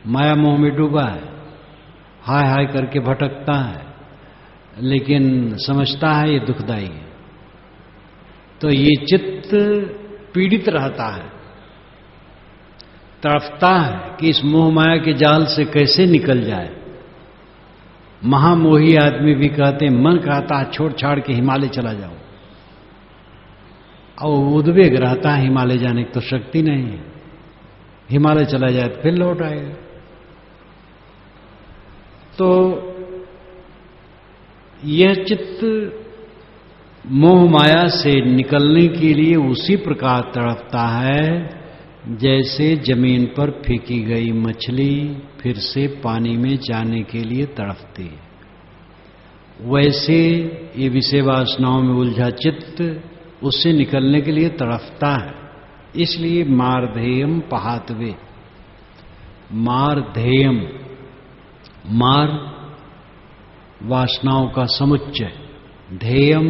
माया मोह में डूबा है, हाय हाय करके भटकता है, लेकिन समझता है ये दुखदाई है। तो ये चित्त पीड़ित रहता है, तड़फता है कि इस मोह माया के जाल से कैसे निकल जाए। महामोही आदमी भी कहते हैं, मन कहता है छोड़ छाड़ के हिमालय चला जाओ, और उद्वेग रहता है हिमालय जाने की तो शक्ति नहीं है। हिमालय चला जाए तो फिर लौट आएगा। तो यह चित्त मोह माया से निकलने के लिए उसी प्रकार तड़पता है जैसे जमीन पर फेंकी गई मछली फिर से पानी में जाने के लिए तड़पती है। वैसे ये विषय वासनाओं में उलझा चित्त उससे निकलने के लिए तड़पता है। इसलिए मारधेयम पहातवे, मारधेयम, मार वासनाओं का समुच्चय, ध्येयम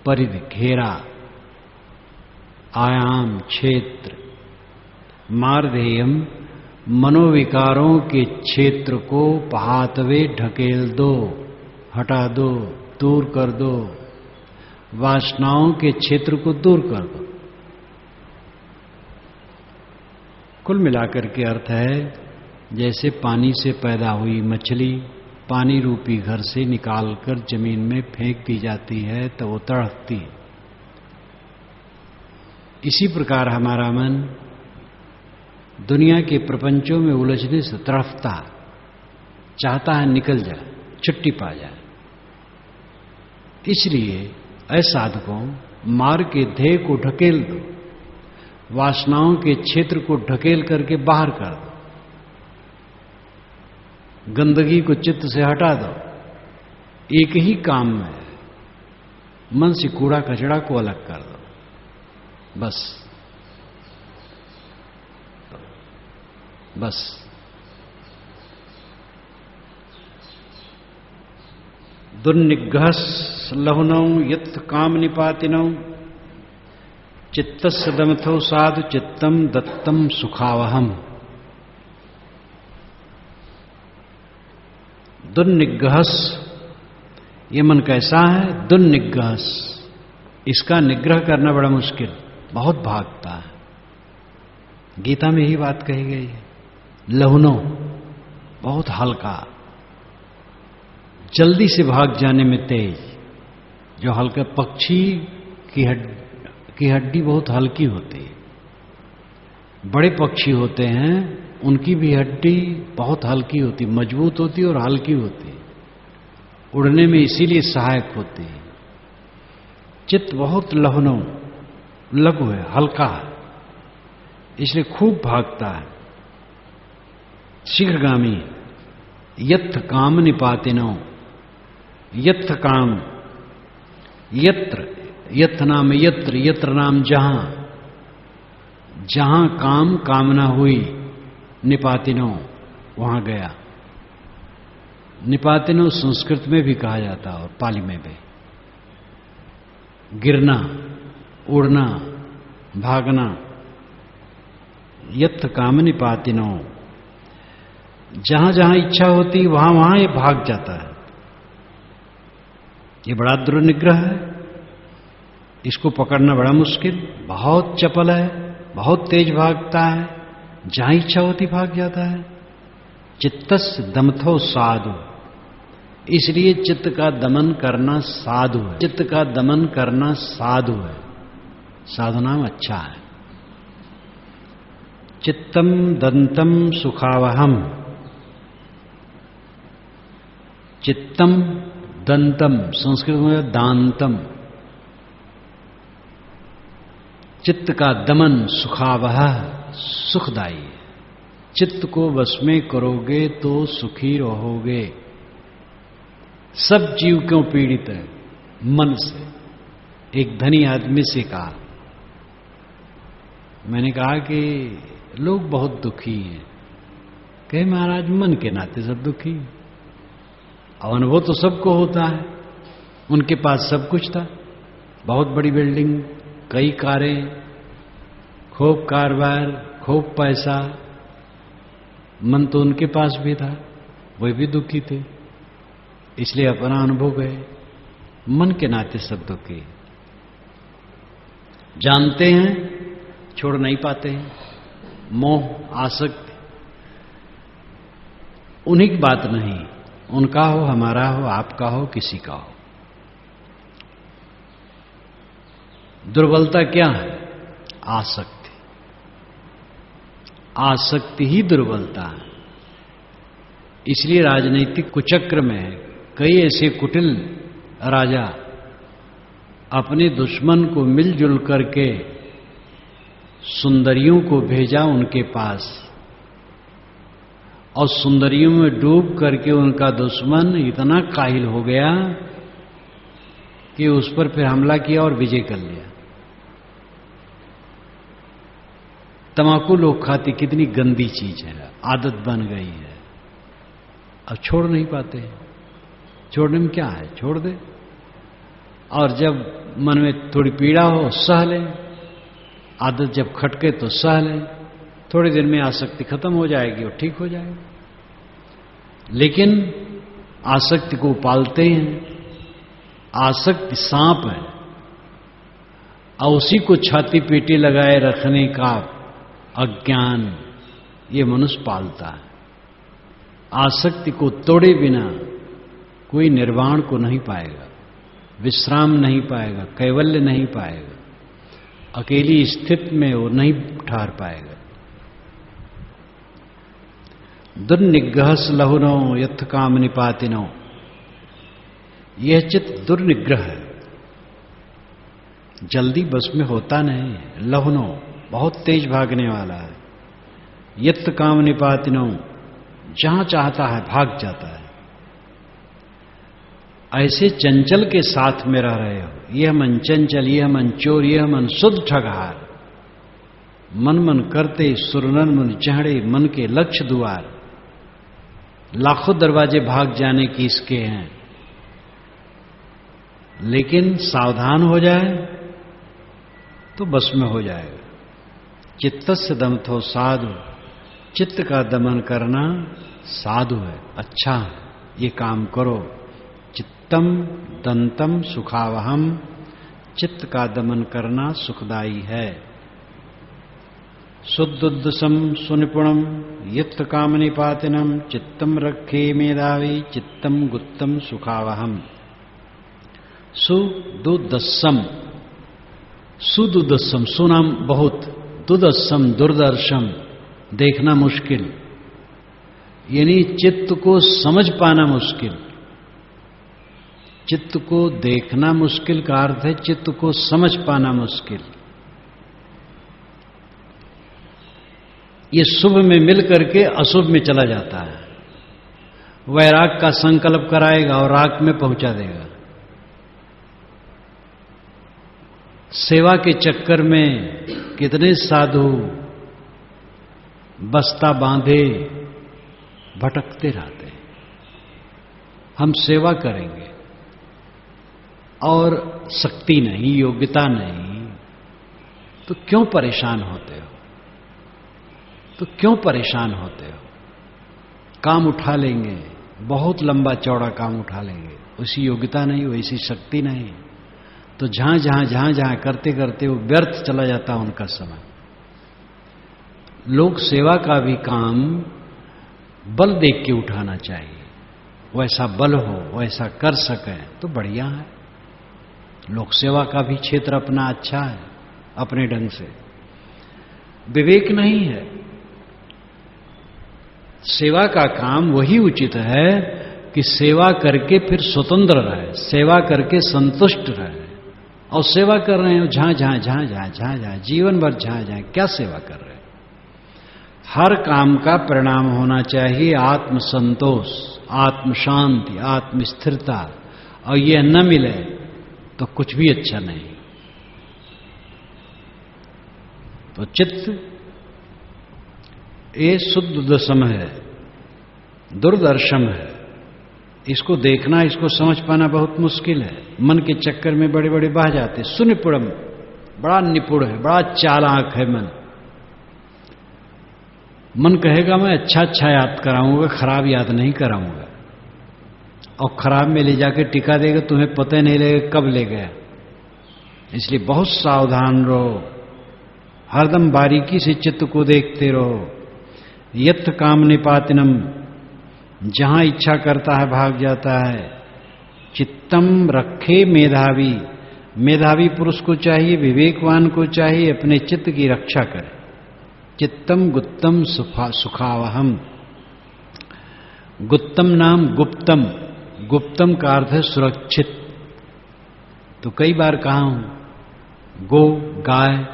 परिधि, घेरा, आयाम, क्षेत्र। मारधेयम मनोविकारों के क्षेत्र को पहातवे ढकेल दो, हटा दो, दूर कर दो, वासनाओं के क्षेत्र को दूर कर दो। कुल मिलाकर के अर्थ है जैसे पानी से पैदा हुई मछली पानी रूपी घर से निकालकर जमीन में फेंक दी जाती है तो वो तड़पती है। इसी प्रकार हमारा मन दुनिया के प्रपंचों में उलझने से तड़पता, चाहता है निकल जाए, छुट्टी पा जाए। इसलिए असाधकों, मार्ग के ध्येय को ढकेल दो, वासनाओं के क्षेत्र को ढकेल करके बाहर कर दो, गंदगी को चित्त से हटा दो। एक ही काम में मन से कूड़ा कचड़ा को अलग कर दो, बस बस। दुर्निग्रहस लहुनौ यत् काम निपातिनौ चित्तस्य दमथो साधु चित्तम दत्तम सुखावहम। दुर्निग्रहस, ये मन कैसा है? दुर्निग्रहस, इसका निग्रह करना बड़ा मुश्किल। बहुत भागता है। गीता में ही बात कही गई है। लहुनो बहुत हल्का, जल्दी से भाग जाने में तेज। जो हल्का पक्षी की हड्डी बहुत हल्की होती है। बड़े पक्षी होते हैं उनकी भी हड्डी बहुत हल्की होती, मजबूत होती और हल्की होती, उड़ने में इसीलिए सहायक होती है। चित्त बहुत लहुनो, लघु है, हल्का है, इसलिए खूब भागता है। शीघ्रगामी, यत्थ काम निपातिनो, यत्थ काम, यत्र, यत्थ नाम यत्र, यत्र नाम जहां, जहां काम कामना हुई, निपातिनो वहां गया। निपातिनो संस्कृत में भी कहा जाता है और पाली में भी। गिरना, उड़ना, भागना। यत्थ काम निपातिनो, जहां जहां इच्छा होती वहां वहां ये भाग जाता है। ये बड़ा दृढ़ निग्रह है, इसको पकड़ना बड़ा मुश्किल। बहुत चपल है, बहुत तेज भागता है, जहां इच्छा होती भाग जाता है। चित्तस्य दमथो साधु, इसलिए चित्त का दमन करना साधु है। चित्त का दमन करना साधु है, साधु नाम अच्छा है। चित्तम दंतम सुखावहम, चित्तम दंतम, संस्कृत में दांतम। चित्त का दमन सुखावह, सुखदायी है। चित्त को वश में करोगे तो सुखी रहोगे। सब जीव क्यों पीड़ित है? मन से। एक धनी आदमी से कहा, मैंने कहा कि लोग बहुत दुखी हैं। कहे महाराज मन के नाते सब दुखी हैं। अनुभव तो सबको होता है। उनके पास सब कुछ था, बहुत बड़ी बिल्डिंग, कई कारें, खूब कारोबार, खूब पैसा। मन तो उनके पास भी था, वे भी दुखी थे, इसलिए अपना अनुभव गए। मन के नाते सब दुखी, जानते हैं छोड़ नहीं पाते हैं। मोह, आसक्ति उन्हीं की बात नहीं, उनका हो, हमारा हो, आपका हो, किसी का हो। दुर्बलता क्या है? आसक्ति। आसक्ति ही दुर्बलता है। इसलिए राजनीतिक कुचक्र में कई ऐसे कुटिल राजा अपने दुश्मन को मिलजुल करके सुंदरियों को भेजा उनके पास, और सुंदरियों में डूब करके उनका दुश्मन इतना काहिल हो गया कि उस पर फिर हमला किया और विजय कर लिया। तंबाकू लोग खाते, कितनी गंदी चीज है, आदत बन गई है, अब छोड़ नहीं पाते। छोड़ने में क्या है, छोड़ दे। और जब मन में थोड़ी पीड़ा हो सह ले, आदत जब खटके तो सह ले, थोड़ी देर में आसक्ति खत्म हो जाएगी और ठीक हो जाएगी। लेकिन आसक्ति को पालते हैं, आसक्ति सांप है, और उसी को छाती पीटी लगाए रखने का अज्ञान ये मनुष्य पालता है। आसक्ति को तोड़े बिना कोई निर्वाण को नहीं पाएगा, विश्राम नहीं पाएगा, कैवल्य नहीं पाएगा, अकेली स्थिति में वो नहीं ठहर पाएगा। दुर्निग्रहस लहुनो यथ काम निपातिनो, यह चित्त दुर्निग्रह है, जल्दी बस में होता नहीं है। लहुनो बहुत तेज भागने वाला है। यथ काम निपातिनो, जहां चाहता है भाग जाता है। ऐसे चंचल के साथ में रह रहे हो, यह मन चंचल, यह मन चोर, यह मन शुद्ध ठगहार। मन मन करते सुरनर मन चढ़े, मन के लक्ष्य द्वार। लाखों दरवाजे भाग जाने की इसके हैं, लेकिन सावधान हो जाए तो बस में हो जाएगा। चित्तस्य दमथो साधु, चित्त का दमन करना साधु है, अच्छा है, ये काम करो। चित्तम दंतम सुखावहम, चित्त का दमन करना सुखदायी है। शुद्धुद्दसम सुनिपुणम यत्त कामनिपातिनम चित्तम रखे मेधावी चित्तम गुत्तम सुखावहम। सुदुदस्सम, सुदुदस्सम सुनाम बहुत, दुदस्सम दुर्दर्शम देखना मुश्किल, यानी चित्त को समझ पाना मुश्किल। चित्त को देखना मुश्किल का अर्थ है चित्त को समझ पाना मुश्किल। ये शुभ में मिल करके अशुभ में चला जाता है। वैराग का संकल्प कराएगा और राग में पहुंचा देगा। सेवा के चक्कर में कितने साधु बस्ता बांधे भटकते रहते हैं। हम सेवा करेंगे और शक्ति नहीं, योग्यता नहीं, तो क्यों परेशान होते हो? तो क्यों परेशान होते हो? काम उठा लेंगे, बहुत लंबा चौड़ा काम उठा लेंगे, वैसी योग्यता नहीं, वैसी शक्ति नहीं, तो जहां जहां करते करते वो व्यर्थ चला जाता है उनका समय। लोक सेवा का भी काम बल देख के उठाना चाहिए, वैसा बल हो, वैसा कर सके तो बढ़िया है। लोक सेवा का भी क्षेत्र अपना अच्छा है, अपने ढंग से। विवेक नहीं है। सेवा का काम वही उचित है कि सेवा करके फिर स्वतंत्र रहे, सेवा करके संतुष्ट रहे। और सेवा कर रहे हो जहां जहां जीवन भर जहां क्या सेवा कर रहे हैं? हर काम का परिणाम होना चाहिए आत्म संतोष, आत्म शांति, आत्म स्थिरता, और यह न मिले तो कुछ भी अच्छा नहीं। तो चित्त ये शुद्ध दशम है, दुर्दर्शम है। इसको देखना, इसको समझ पाना बहुत मुश्किल है। मन के चक्कर में बड़े बड़े बह जाते। सुनिपुणम, बड़ा निपुण है, बड़ा चालाक है मन। मन कहेगा मैं अच्छा याद कराऊंगा, खराब याद नहीं कराऊंगा, और खराब में ले जाके टिका देगा, तुम्हें पता नहीं लगेगा कब ले गया। इसलिए बहुत सावधान रहो, हरदम बारीकी से चित्त को देखते रहो। यत्थ काम निपातिनम, जहां इच्छा करता है भाग जाता है। चित्तम रखे मेधावी, मेधावी पुरुष को चाहिए, विवेकवान को चाहिए अपने चित्त की रक्षा करे। चित्तम गुत्तम सुखावहम। गुत्तम नाम गुप्तम, गुप्तम का अर्थ है सुरक्षित। तो कई बार कहा हूं, गो गाय,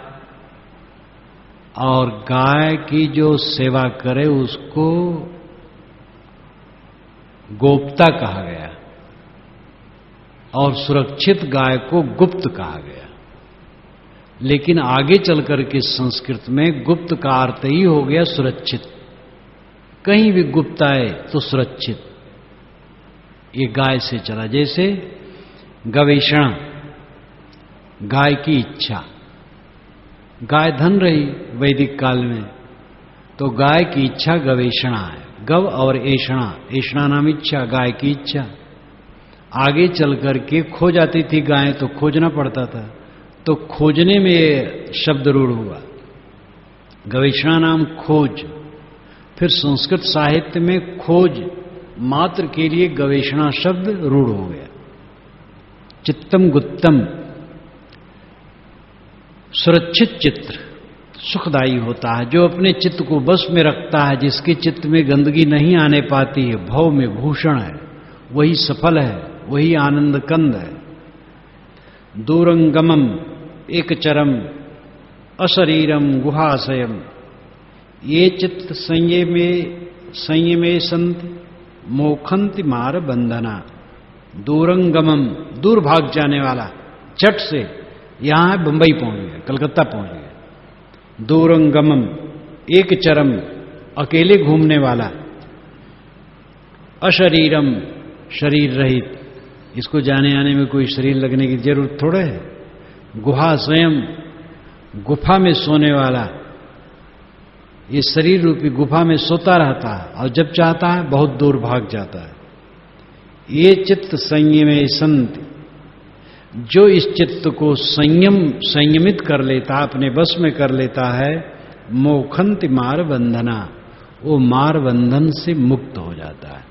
और गाय की जो सेवा करे उसको गोप्ता कहा गया, और सुरक्षित गाय को गुप्त कहा गया। लेकिन आगे चल करके संस्कृत में गुप्त का अर्थ ही हो गया सुरक्षित। कहीं भी गुप्त आए तो सुरक्षित। ये गाय से चला। जैसे गवेषणा, गाय की इच्छा। गाय धन रही वैदिक काल में, तो गाय की इच्छा गवेषणा है। गव और ऐषणा, ऐषणा नाम इच्छा, गाय की इच्छा। आगे चल करके खो जाती थी गाय, तो खोजना पड़ता था, तो खोजने में ये शब्द रूढ़ हुआ। गवेषणा नाम खोज। फिर संस्कृत साहित्य में खोज मात्र के लिए गवेषणा शब्द रूढ़ हो गया। चित्तम गुत्तम, सुरक्षित चित्त सुखदायी होता है। जो अपने चित्त को बस में रखता है, जिसके चित्त में गंदगी नहीं आने पाती है, भव में भूषण है, वही सफल है, वही आनंद कंद है। दूरंगमम एकचरम अशरीरम गुहाशयम, ये चित्त संयमे संत मोखंति मार बंधना। दूरंगमम, दूर भाग जाने वाला, चट से यहां है बंबई पहुंच गया, कलकत्ता पहुंच गया। दूरंगमम, एक चरम, अकेले घूमने वाला। अशरीरम, शरीर रहित, इसको जाने आने में कोई शरीर लगने की जरूरत थोड़े है। गुहा स्वयं, गुफा में सोने वाला। ये शरीर रूपी गुफा में सोता रहता है, और जब चाहता है बहुत दूर भाग जाता है। ये चित्त संयमे संत, जो इस चित्त को संयमित कर लेता, अपने वश में कर लेता है, मोखंति मार बंधना, वो मार बंधन से मुक्त हो जाता है।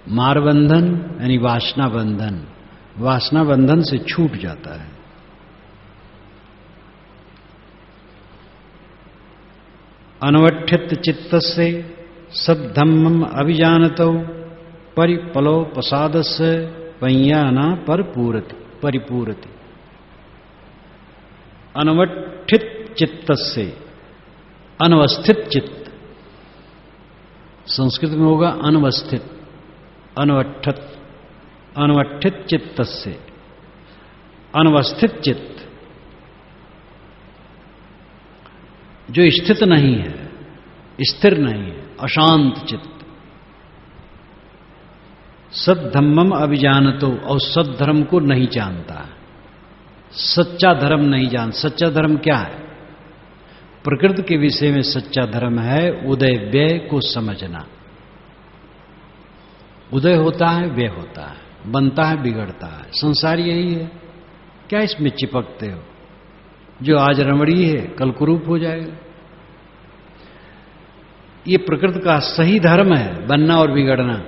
मार बंधन यानी वासना बंधन, वासना बंधन से छूट जाता है। अनवठित चित्तस्य सद्धम्मम अभिजानतो परिपलो प्रसादस्य पंयाना परिपूरति। अनवठित चित्तस्य, अनवस्थित चित्त, संस्कृत में होगा अनवस्थित, अनवठित, अनवठित चित्तस्य, अनवस्थित चित्त, जो स्थित नहीं है, स्थिर नहीं है, अशांत चित्त। सद्धम्मम अभिजानतो, और सद्धर्म को नहीं जानता, सच्चा धर्म नहीं जान। सच्चा धर्म क्या है? प्रकृति के विषय में सच्चा धर्म है उदय व्यय को समझना। उदय होता है, व्यय होता है, बनता है, बिगड़ता है, संसार यही है। क्या इसमें चिपकते हो? जो आज रमणीय है कल कुरूप हो जाएगा। ये प्रकृति का सही धर्म है, बनना और बिगड़ना।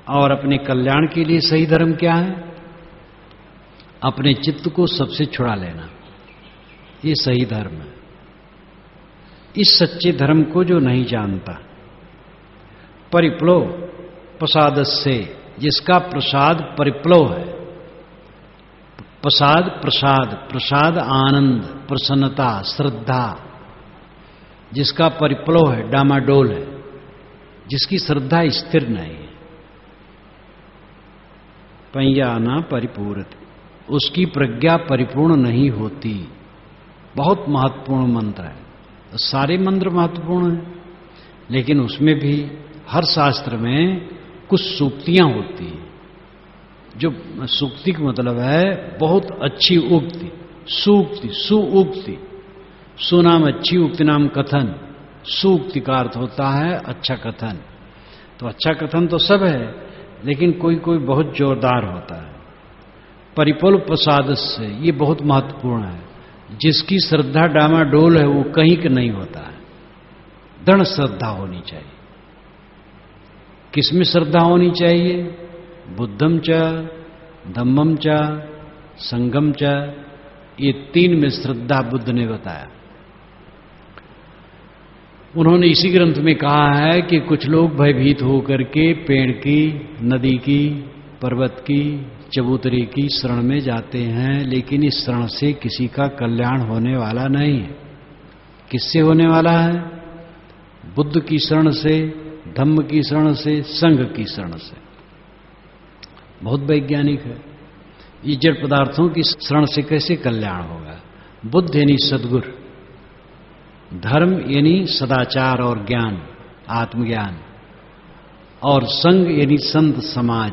और अपने कल्याण के लिए सही धर्म क्या है? अपने चित्त को सबसे छुड़ा लेना, ये सही धर्म है। इस सच्चे धर्म को जो नहीं जानता, परिप्लो प्रसाद से, जिसका प्रसाद परिप्लव है। प्रसाद प्रसाद, प्रसाद आनंद, प्रसन्नता, श्रद्धा, जिसका परिप्लव है, डामाडोल है, जिसकी श्रद्धा स्थिर नहीं है। पंयाना परिपूरति, उसकी प्रज्ञा परिपूर्ण नहीं होती। बहुत महत्वपूर्ण मंत्र है। सारे मंत्र महत्वपूर्ण हैं, लेकिन उसमें भी हर शास्त्र में कुछ सूक्तियां होती हैं। जो सूक्ति का मतलब है बहुत अच्छी उक्ति, सूक्ति, सुउक्ति। सुनाम अच्छी, उक्ति नाम कथन। सूक्ति का अर्थ होता है अच्छा कथन। तो अच्छा कथन तो सब है, लेकिन कोई कोई बहुत जोरदार होता है। परिपल प्रसाद से, ये बहुत महत्वपूर्ण है। जिसकी श्रद्धा डामाडोल है वो कहीं का नहीं होता है। दृढ़ श्रद्धा होनी चाहिए। किसमें श्रद्धा होनी चाहिए? बुद्धम च, धम्मम च, संगम च, ये तीन में श्रद्धा बुद्ध ने बताया। उन्होंने इसी ग्रंथ में कहा है कि कुछ लोग भयभीत होकर के पेड़ की, नदी की, पर्वत की, चबूतरे की शरण में जाते हैं, लेकिन इस शरण से किसी का कल्याण होने वाला नहीं है। किससे होने वाला है? बुद्ध की शरण से, धम्म की शरण से, संघ की शरण से। बहुत वैज्ञानिक है। ये जड़ पदार्थों की शरण से कैसे कल्याण होगा? बुद्ध यानी सद्गुरु, धर्म यानी सदाचार और ज्ञान, आत्मज्ञान, और संघ यानी संत समाज।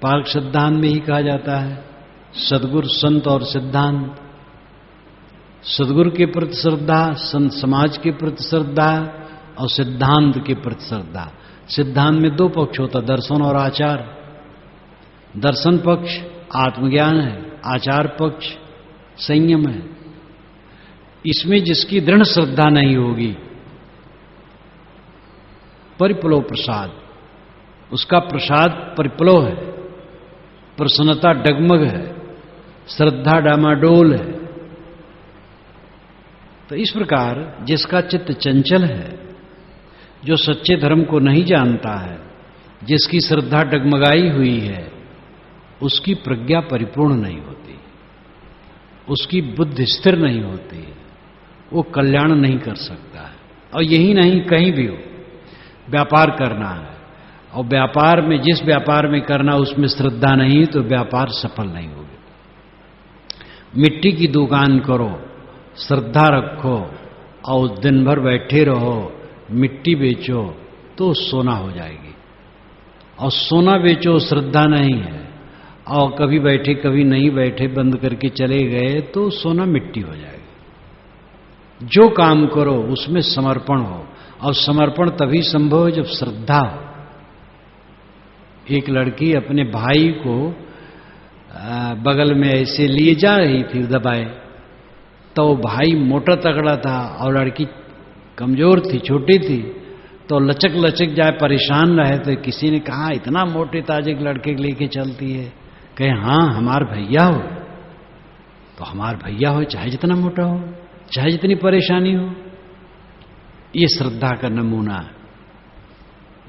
पार्क सिद्धांत में ही कहा जाता है सद्गुरु, संत और सिद्धांत। सद्गुरु के प्रति श्रद्धा, संत समाज के प्रति श्रद्धा, और सिद्धांत के प्रति श्रद्धा। सिद्धांत में दो पक्ष होता, दर्शन और आचार। दर्शन पक्ष आत्मज्ञान है, आचार पक्ष संयम है। इसमें जिसकी दृढ़ श्रद्धा नहीं होगी, परिप्लव प्रसाद, उसका प्रसाद परिप्लव है, प्रसन्नता डगमग है, श्रद्धा डामाडोल है। तो इस प्रकार जिसका चित्त चंचल है, जो सच्चे धर्म को नहीं जानता है, जिसकी श्रद्धा डगमगाई हुई है, उसकी प्रज्ञा परिपूर्ण नहीं होती, उसकी बुद्धि स्थिर नहीं होती, वो कल्याण नहीं कर सकता है। और यही नहीं, कहीं भी हो, व्यापार करना है, और व्यापार में, जिस व्यापार में करना उसमें श्रद्धा नहीं तो व्यापार सफल नहीं होगी। मिट्टी की दुकान करो, श्रद्धा रखो, और दिन भर बैठे रहो, मिट्टी बेचो, तो सोना हो जाएगी। और सोना बेचो, श्रद्धा नहीं है, और कभी बैठे कभी नहीं बैठे, बंद करके चले गए, तो सोना मिट्टी हो जाएगी। जो काम करो उसमें समर्पण हो, और समर्पण तभी संभव है जब श्रद्धा हो। एक लड़की अपने भाई को बगल में ऐसे लिए जा रही थी दबाए, तो भाई मोटा तगड़ा था और लड़की कमजोर थी, छोटी थी, तो लचक लचक जाए, परेशान रहे। तो किसी ने कहा इतना मोटे ताजे लड़के लेके चलती है? कहे हाँ हमार भैया हो। तो हमार भैया हो चाहे जितना मोटा हो, चाहे जितनी परेशानी हो। ये श्रद्धा का नमूना है।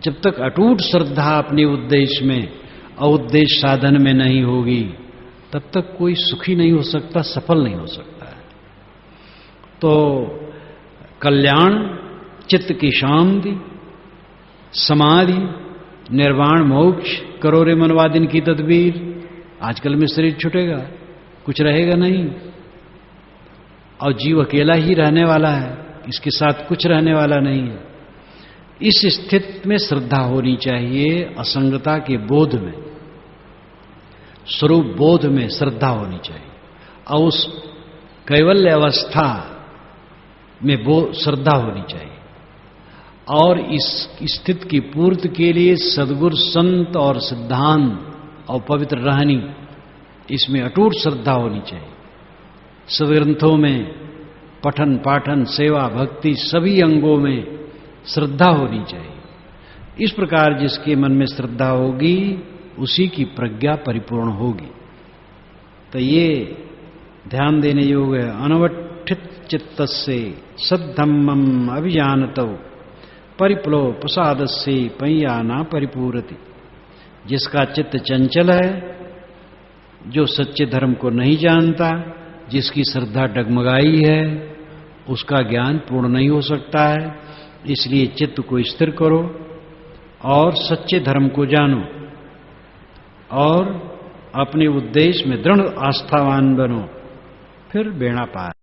जब तक अटूट श्रद्धा अपने उद्देश्य में और उद्देश्य साधन में नहीं होगी, तब तक कोई सुखी नहीं हो सकता, सफल नहीं हो सकता है। तो कल्याण, चित्त की शांति, समाधि, निर्वाण, मोक्ष करो रे मनवादिन की तदबीर। आजकल में शरीर छूटेगा, कुछ रहेगा नहीं, और जीव अकेला ही रहने वाला है, इसके साथ कुछ रहने वाला नहीं है। इस स्थिति में श्रद्धा होनी चाहिए, असंगता के बोध में, स्वरूप बोध में श्रद्धा होनी चाहिए, और उस कैवल्य अवस्था में श्रद्धा होनी चाहिए। और इस स्थिति की पूर्ति के लिए सद्गुरु, संत और सिद्धांत और पवित्र रहनी, इसमें अटूट श्रद्धा होनी चाहिए। सदग्रंथों में पठन पाठन, सेवा, भक्ति, सभी अंगों में श्रद्धा होनी चाहिए। इस प्रकार जिसके मन में श्रद्धा होगी, उसी की प्रज्ञा परिपूर्ण होगी। तो ये ध्यान देने योग्य है। अनवठित चित्तस्य सद्धम्मम अभिजानतो परिप्लो प्रसादस्य पय्याना परिपूरति। जिसका चित्त चंचल है, जो सच्चे धर्म को नहीं जानता, जिसकी श्रद्धा डगमगाई है, उसका ज्ञान पूर्ण नहीं हो सकता है। इसलिए चित्त को स्थिर करो और सच्चे धर्म को जानो और अपने उद्देश्य में दृढ़ आस्थावान बनो, फिर बेड़ा पार।